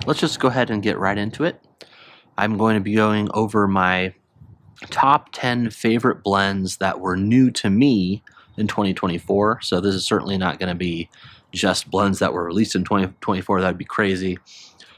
let's just go ahead and get right into it. I'm going to be going over my top 10 favorite blends that were new to me in 2024. So this is certainly not going to be just blends that were released in 2024. That would be crazy.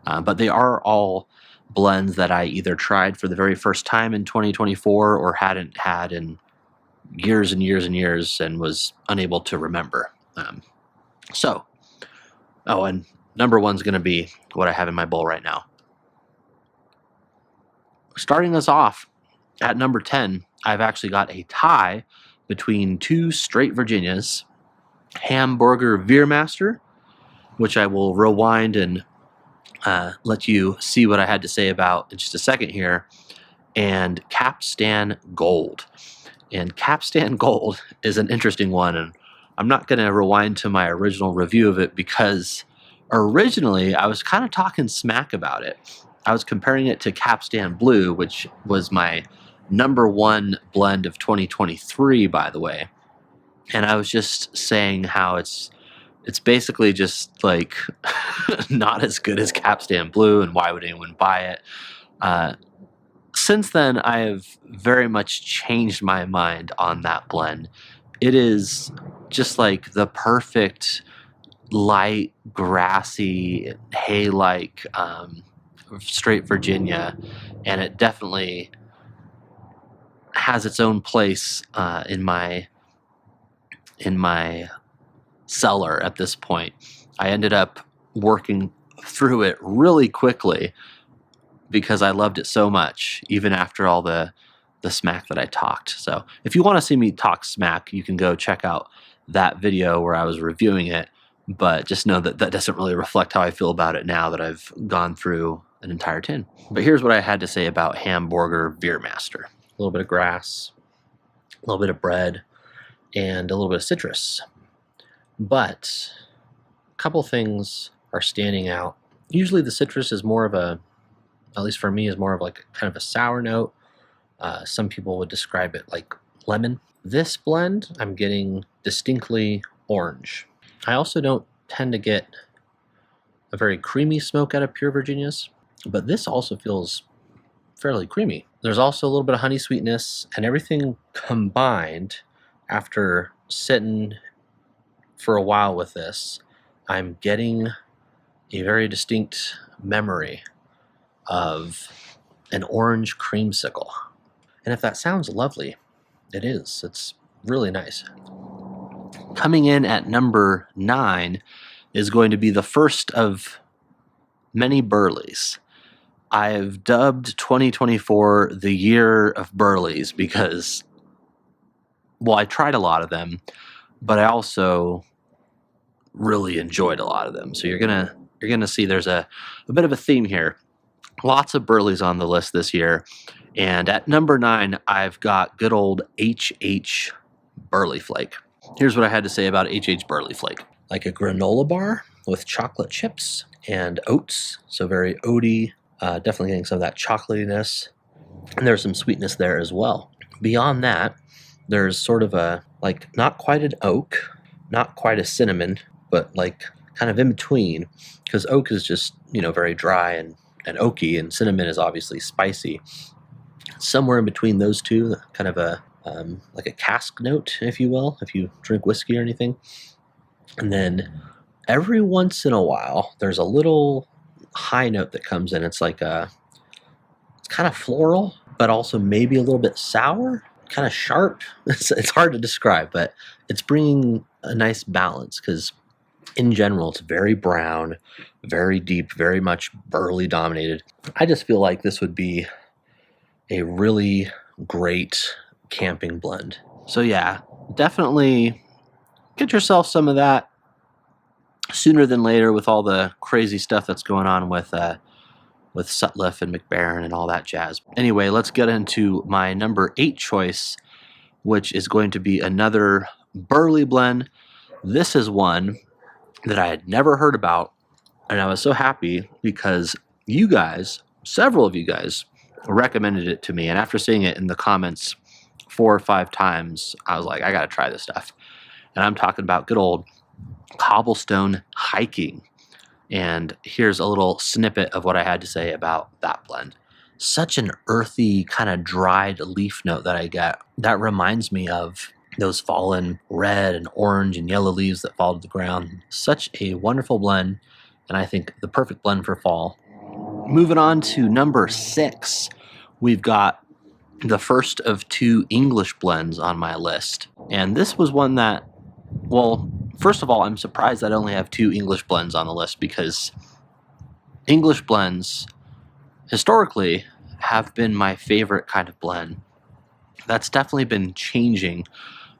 But they are all blends that I either tried for the very first time in 2024 or hadn't had in years and years and years and was unable to remember. And number one's going to be what I have in my bowl right now. Starting us off at number 10, I've actually got a tie between two straight Virginias, Hamburger Veermaster, which I will rewind and let you see what I had to say about in just a second here, and Capstan Gold. And Capstan Gold is an interesting one, and I'm not going to rewind to my original review of it because originally I was kind of talking smack about it. I was comparing it to Capstan Blue, which was my number one blend of 2023, by the way. And I was just saying how it's basically just like not as good as Capstan Blue, and why would anyone buy it? Since then, I have very much changed my mind on that blend. It is just like the perfect light, grassy, hay-like straight Virginia, and it definitely has its own place in my cellar at this point. I ended up working through it really quickly because I loved it so much, even after all the smack that I talked. So if you want to see me talk smack, you can go check out that video where I was reviewing it, but just know that that doesn't really reflect how I feel about it now that I've gone through an entire tin. But here's what I had to say about Hamburger Veermaster. A little bit of grass, a little bit of bread, and a little bit of citrus. But a couple things are standing out. Usually the citrus is more of a, at least for me, is more of like kind of a sour note. Some people would describe it like lemon. This blend, I'm getting distinctly orange. I also don't tend to get a very creamy smoke out of Pure Virginias, but this also feels fairly creamy. There's also a little bit of honey sweetness, and everything combined after sitting for a while with this, I'm getting a very distinct memory of an orange creamsicle. And if that sounds lovely, it is. It's really nice. Coming in at number 9 is going to be the first of many Burleys. I've dubbed 2024 the year of Burleys because, well, I tried a lot of them, but I also really enjoyed a lot of them. So you're gonna see there's a bit of a theme here. Lots of Burleys on the list this year. And at number 9, I've got good old HH Burley Flake. Here's what I had to say about HH Burley Flake. Like a granola bar with chocolate chips and oats. So very oaty, definitely getting some of that chocolatiness. And there's some sweetness there as well. Beyond that, there's sort of a, like, not quite an oak, not quite a cinnamon, but like kind of in between. Because oak is just, very dry and oaky, and cinnamon is obviously spicy. Somewhere in between those two, kind of a like a cask note, if you will, if you drink whiskey or anything. And then every once in a while, there's a little high note that comes in. It's like it's kind of floral, but also maybe a little bit sour, kind of sharp. It's hard to describe, but it's bringing a nice balance because in general, it's very brown, very deep, very much burley dominated. I just feel like this would be a really great camping blend. So yeah, definitely get yourself some of that sooner than later with all the crazy stuff that's going on with Sutliff and McBaron and all that jazz. Anyway, let's get into my number 8 choice, which is going to be another burley blend. This is one that I had never heard about, and I was so happy because you guys, several of you guys, recommended it to me, and after seeing it in the comments 4 or 5 times, I was like, I gotta try this stuff. And I'm talking about good old Cobblestone Hiking. And here's a little snippet of what I had to say about that blend. Such an earthy, kind of dried leaf note that I get. That reminds me of those fallen red and orange and yellow leaves that fall to the ground. Such a wonderful blend, and I think the perfect blend for fall. Moving on to number 6, we've got the first of 2 English blends on my list. And this was one that, well, first of all, I'm surprised that I only have 2 English blends on the list, because English blends historically have been my favorite kind of blend. That's definitely been changing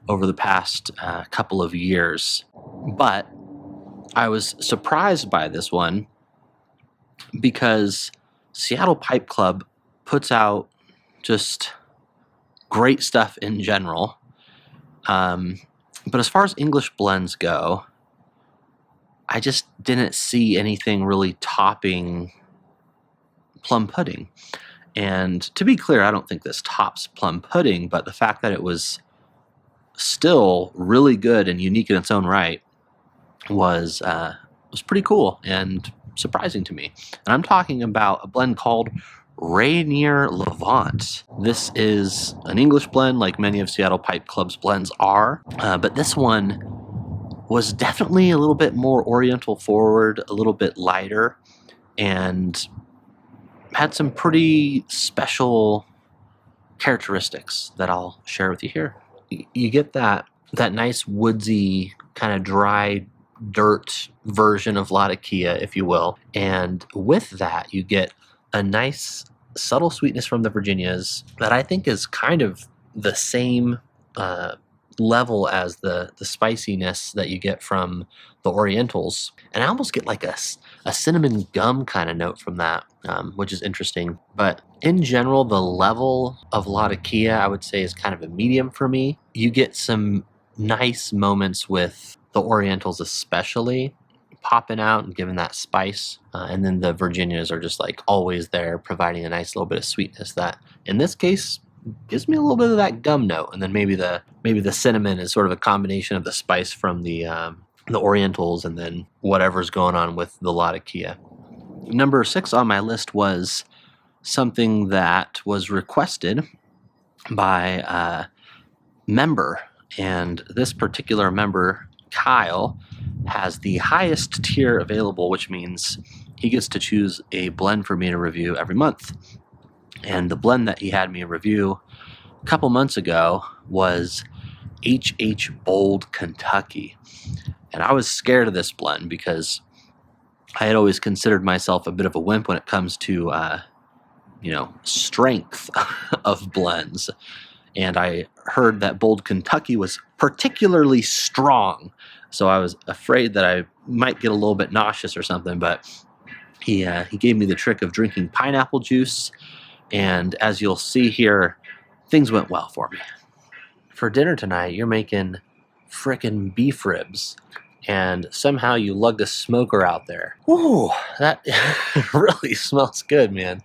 over the past couple of years. But I was surprised by this one because Seattle Pipe Club puts out just great stuff in general. But as far as English blends go, I just didn't see anything really topping plum pudding. And to be clear, I don't think this tops plum pudding, but the fact that it was still really good and unique in its own right was pretty cool and surprising to me. And I'm talking about a blend called Rainier Levant. This is an English blend, like many of Seattle Pipe Club's blends are, but this one was definitely a little bit more Oriental forward, a little bit lighter, and had some pretty special characteristics that I'll share with you here. You get that nice woodsy, kind of dry dirt version of Latakia, if you will, and with that you get a nice subtle sweetness from the Virginias that I think is kind of the same level as the spiciness that you get from the Orientals. And I almost get like a cinnamon gum kind of note from that, which is interesting. But in general, the level of Latakia, I would say, is kind of a medium for me. You get some nice moments with the Orientals especially popping out and giving that spice. And then the Virginias are just like always there, providing a nice little bit of sweetness that, in this case, gives me a little bit of that gum note. And then maybe the cinnamon is sort of a combination of the spice from the Orientals and then whatever's going on with the Latakia. Number 6 on my list was something that was requested by a member. And this particular member, Kyle, has the highest tier available, which means he gets to choose a blend for me to review every month. And the blend that he had me review a couple months ago was H.H. Bold Kentucky. And I was scared of this blend because I had always considered myself a bit of a wimp when it comes to, strength of blends. And I heard that Bold Kentucky was particularly strong. So I was afraid that I might get a little bit nauseous or something, but he gave me the trick of drinking pineapple juice. And as you'll see here, things went well for me. For dinner tonight, you're making frickin' beef ribs, and somehow you lugged a smoker out there. Ooh, that really smells good, man.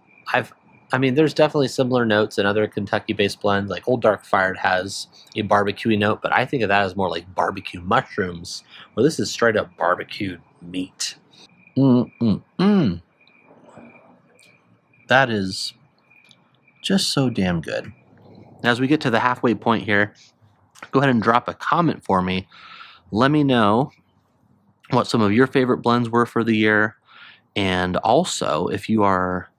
There's definitely similar notes in other Kentucky-based blends, like Old Dark Fired has a barbecue note, but I think of that as more like barbecue mushrooms, where this is straight up barbecued meat. That is just so damn good. As we get to the halfway point here, go ahead and drop a comment for me. Let me know what some of your favorite blends were for the year. And also, if you are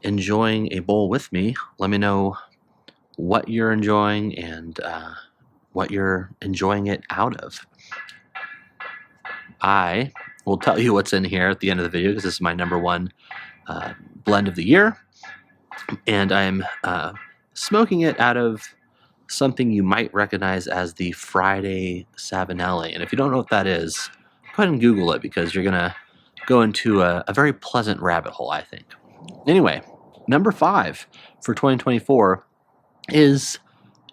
enjoying a bowl with me, let me know what you're enjoying and what you're enjoying it out of. I will tell you what's in here at the end of the video because this is my number 1 blend of the year. And I'm smoking it out of something you might recognize as the Friday Savinelli. And if you don't know what that is, go ahead and Google it because you're going to go into a very pleasant rabbit hole, I think. Anyway, number 5 for 2024 is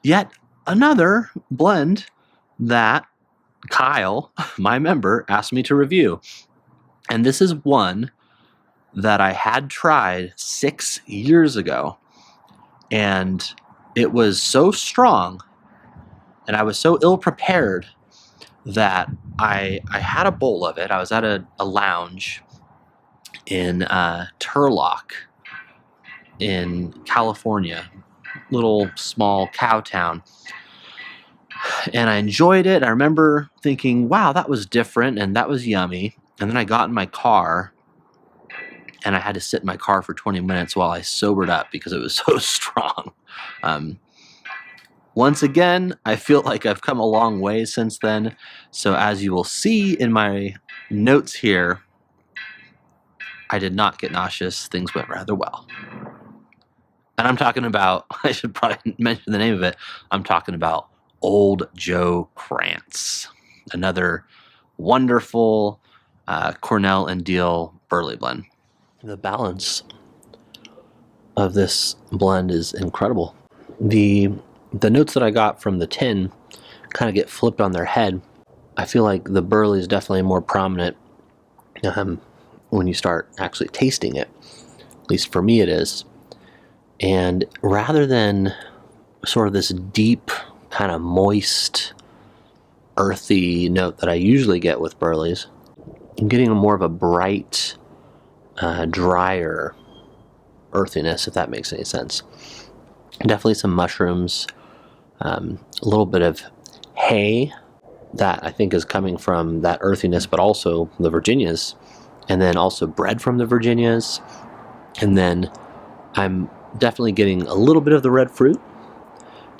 yet another blend that Kyle, my member, asked me to review. And this is one that I had tried 6 years ago. And it was so strong and I was so ill prepared that I had a bowl of it. I was at a lounge in Turlock in California, little small cow town. And I enjoyed it. I remember thinking, wow, that was different and that was yummy. And then I got in my car and I had to sit in my car for 20 minutes while I sobered up because it was so strong. Once again, I feel like I've come a long way since then. So as you will see in my notes here, I did not get nauseous. Things went rather well. And I'm talking about, I should probably mention the name of it, I'm talking about Old Joe Krantz, another wonderful Cornell and Diehl Burley blend. The balance of this blend is incredible. The notes that I got from the tin kind of get flipped on their head. I feel like the Burley is definitely more prominent when you start actually tasting it. At least for me it is. And rather than sort of this deep, kind of moist, earthy note that I usually get with Burleys, I'm getting more of a bright, drier earthiness, if that makes any sense. Definitely some mushrooms, a little bit of hay that I think is coming from that earthiness, but also the Virginias, and then also bread from the Virginias. And then I'm definitely getting a little bit of the red fruit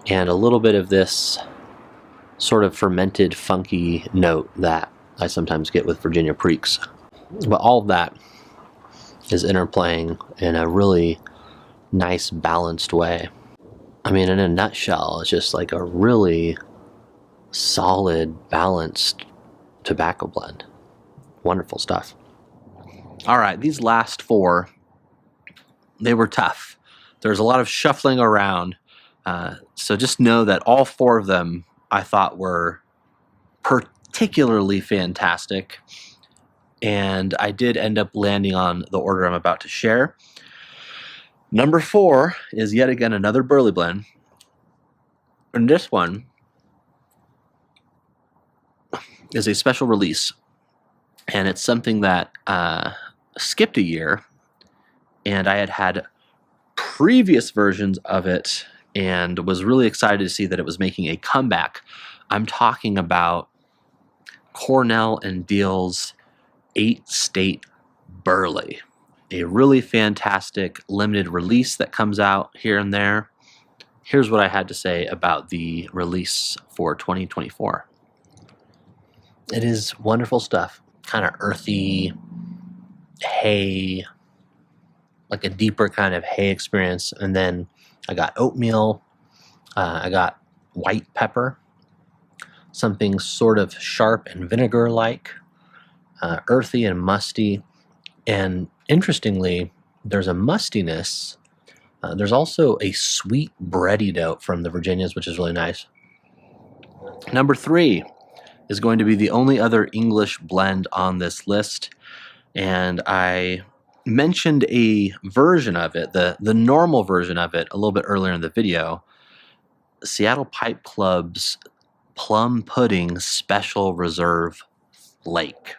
and a little bit of this sort of fermented, funky note that I sometimes get with Virginia Preaks. But all of that is interplaying in a really nice, balanced way. I mean, in a nutshell, it's just like a really solid, balanced tobacco blend. Wonderful stuff. All right, these last four, they were tough. There's a lot of shuffling around. So just know that all four of them I thought were particularly fantastic. And I did end up landing on the order I'm about to share. Number 4 is yet again another Burley blend. And this one is a special release. And it's something that skipped a year. And I had previous versions of it and was really excited to see that it was making a comeback. I'm talking about Cornell and Diehl's 8-State Burley, a really fantastic limited release that comes out here and there. Here's what I had to say about the release for 2024. It is wonderful stuff, kind of earthy, hay, like a deeper kind of hay experience. And then I got oatmeal, I got white pepper, something sort of sharp and vinegar-like, earthy and musty. And interestingly, there's a mustiness. There's also a sweet bready note from the Virginias, which is really nice. Number 3 is going to be the only other English blend on this list. And I mentioned a version of it, the normal version of it, a little bit earlier in the video. Seattle Pipe Club's Plum Pudding Special Reserve Flake.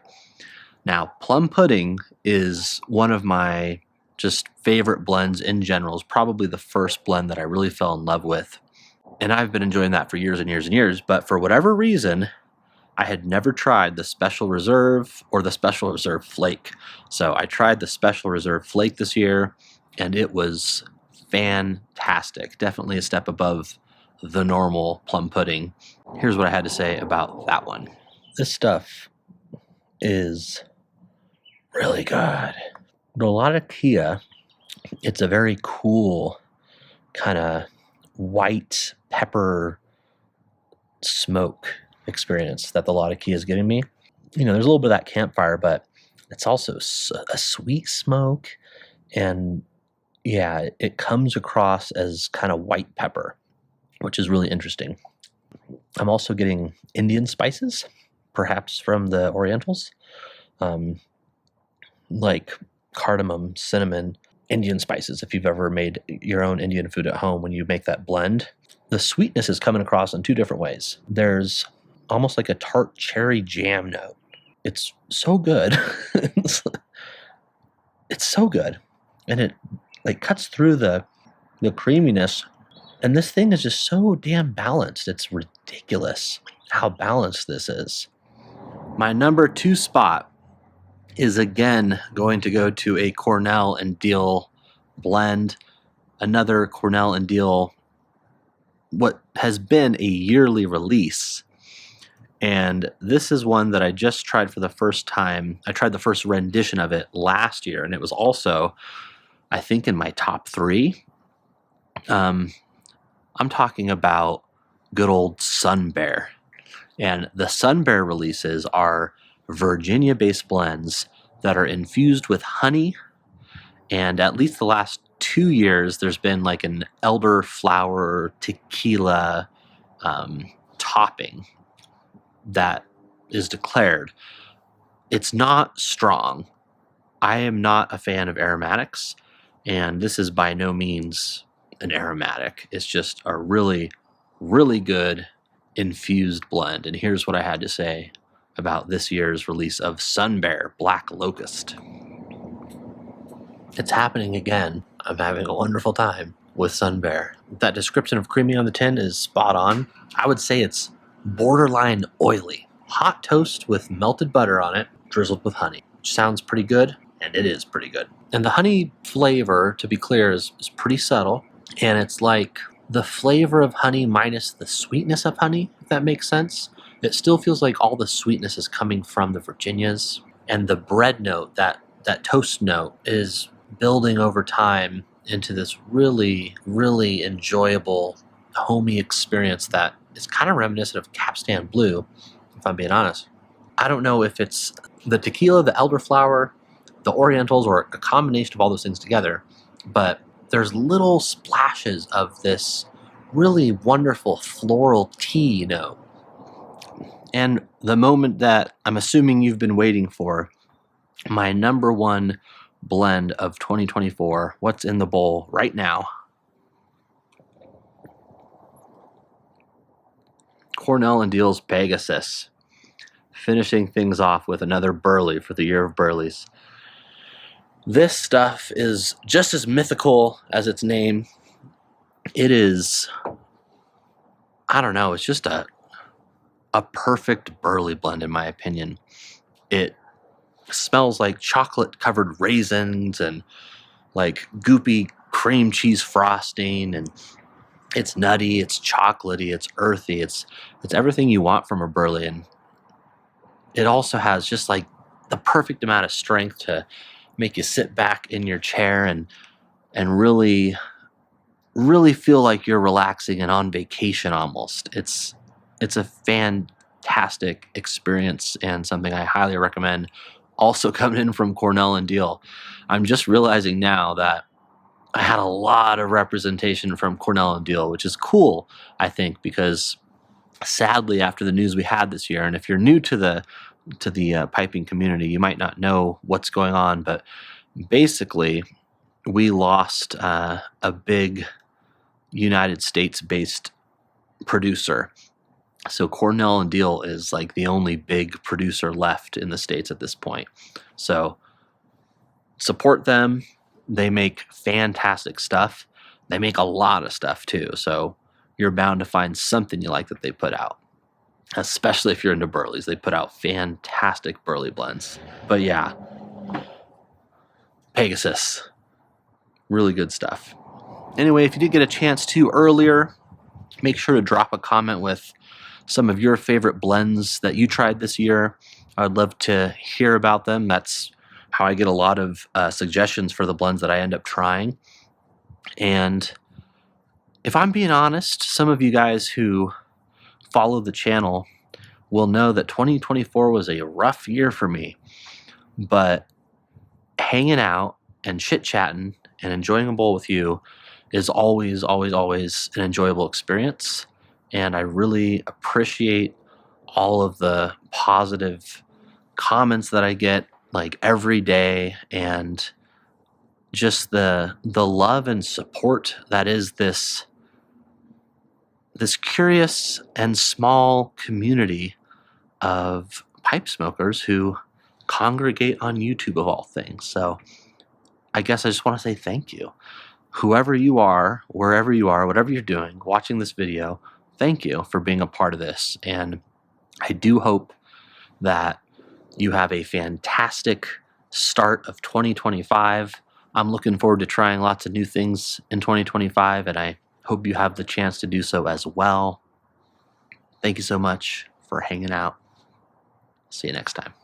Now, plum pudding is one of my just favorite blends in general. It's probably the first blend that I really fell in love with. And I've been enjoying that for years and years and years. But for whatever reason, I had never tried the Special Reserve or the Special Reserve Flake. So I tried the Special Reserve Flake this year, and it was fantastic. Definitely a step above the normal plum pudding. Here's what I had to say about that one. This stuff is really good. The Latakia, it's a very cool kind of white pepper smoke experience that the Latakia is giving me. You know, there's a little bit of that campfire, but it's also a sweet smoke. And yeah, it comes across as kind of white pepper, which is really interesting. I'm also getting Indian spices, perhaps from the Orientals, like cardamom, cinnamon, Indian spices. If you've ever made your own Indian food at home, when you make that blend, the sweetness is coming across in 2 different ways. There's almost like a tart cherry jam note. It's so good. it's so good, and it like cuts through the creaminess. And this thing is just so damn balanced. It's ridiculous how balanced this is. My number 2 spot is again going to go to a Cornell and Diehl blend. Another Cornell and Diehl, what has been a yearly release. And this is one that I just tried for the first time. I tried the first rendition of it last year, and it was also, I think, in my top 3. I'm talking about good old Sun Bear. And the Sun Bear releases are Virginia-based blends that are infused with honey. And at least the last 2 years, there's been like an elderflower tequila topping that is declared. It's not strong. I am not a fan of aromatics, and this is by no means an aromatic. It's just a really, really good infused blend. And here's what I had to say about this year's release of Sun Bear Black Locust. It's happening again. I'm having a wonderful time with Sun Bear. That description of creamy on the tin is spot on. I would say it's borderline oily. Hot toast with melted butter on it, drizzled with honey. Which sounds pretty good, and it is pretty good. And the honey flavor, to be clear, is pretty subtle. And it's like the flavor of honey minus the sweetness of honey, if that makes sense. It still feels like all the sweetness is coming from the Virginias. And the bread note, that toast note, is building over time into this really, really enjoyable, homey experience that is kind of reminiscent of Capstan Blue, if I'm being honest. I don't know if it's the tequila, the elderflower, the Orientals, or a combination of all those things together, but there's little splashes of this really wonderful floral tea note. And the moment that I'm assuming you've been waiting for, my number 1 blend of 2024, what's in the bowl right now? Cornell and Diehl's Pegasus, finishing things off with another Burley for the year of Burleys. This stuff is just as mythical as its name. It is, I don't know, it's just a perfect Burley blend in my opinion. It smells like chocolate covered raisins and like goopy cream cheese frosting, and it's nutty, it's chocolatey, it's earthy, it's everything you want from a Burley. And it also has just like the perfect amount of strength to make you sit back in your chair and really, really feel like you're relaxing and on vacation almost. It's a fantastic experience and something I highly recommend. Also coming in from Cornell and Diehl. I'm just realizing now that I had a lot of representation from Cornell and Diehl, which is cool, I think, because sadly, after the news we had this year, and if you're new to the piping community, you might not know what's going on, but basically, we lost a big United States-based producer. So Cornell and Diehl is like the only big producer left in the States at this point. So support them. They make fantastic stuff. They make a lot of stuff too. So you're bound to find something you like that they put out. Especially if you're into Burleys. They put out fantastic Burley blends. But yeah, Pegasus. Really good stuff. Anyway, if you did get a chance to earlier, make sure to drop a comment with some of your favorite blends that you tried this year. I'd love to hear about them. That's how I get a lot of suggestions for the blends that I end up trying. And if I'm being honest, some of you guys who follow the channel will know that 2024 was a rough year for me. But hanging out and chit-chatting and enjoying a bowl with you is always, always, always an enjoyable experience. And I really appreciate all of the positive comments that I get like every day, and just the love and support that is this curious and small community of pipe smokers who congregate on YouTube of all things. So I guess I just want to say thank you. Whoever you are, wherever you are, whatever you're doing, watching this video, thank you for being a part of this. And I do hope that you have a fantastic start of 2025. I'm looking forward to trying lots of new things in 2025, and I hope you have the chance to do so as well. Thank you so much for hanging out. See you next time.